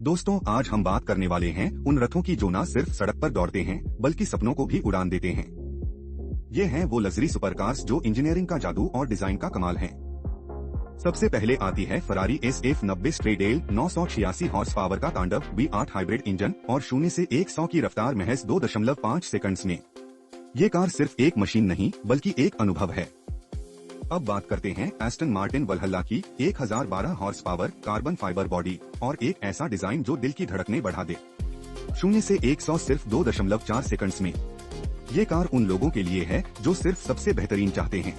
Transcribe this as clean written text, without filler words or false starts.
दोस्तों, आज हम बात करने वाले हैं उन रथों की जो न सिर्फ सड़क पर दौड़ते हैं बल्कि सपनों को भी उड़ान देते हैं। ये हैं वो लग्जरी सुपरकार्स जो इंजीनियरिंग का जादू और डिजाइन का कमाल हैं। सबसे पहले आती है फरारी SF90 स्ट्रेडेल 986 हॉर्स पावर का तांडव V8 हाइब्रिड इंजन और 0 से 100 की रफ्तार महज 2.5 सेकंड्स में। ये कार सिर्फ एक मशीन नहीं बल्कि एक अनुभव है। अब बात करते हैं एस्टन मार्टिन वल्हल्ला की 1012 horse power carbon fibre body और एक ऐसा डिजाइन जो दिल की धड़कनें बढ़ा दे। 0 से 100 सिर्फ 2.4 सेकंड्स में। ये कार उन लोगों के लिए है जो सिर्फ सबसे बेहतरीन चाहते हैं।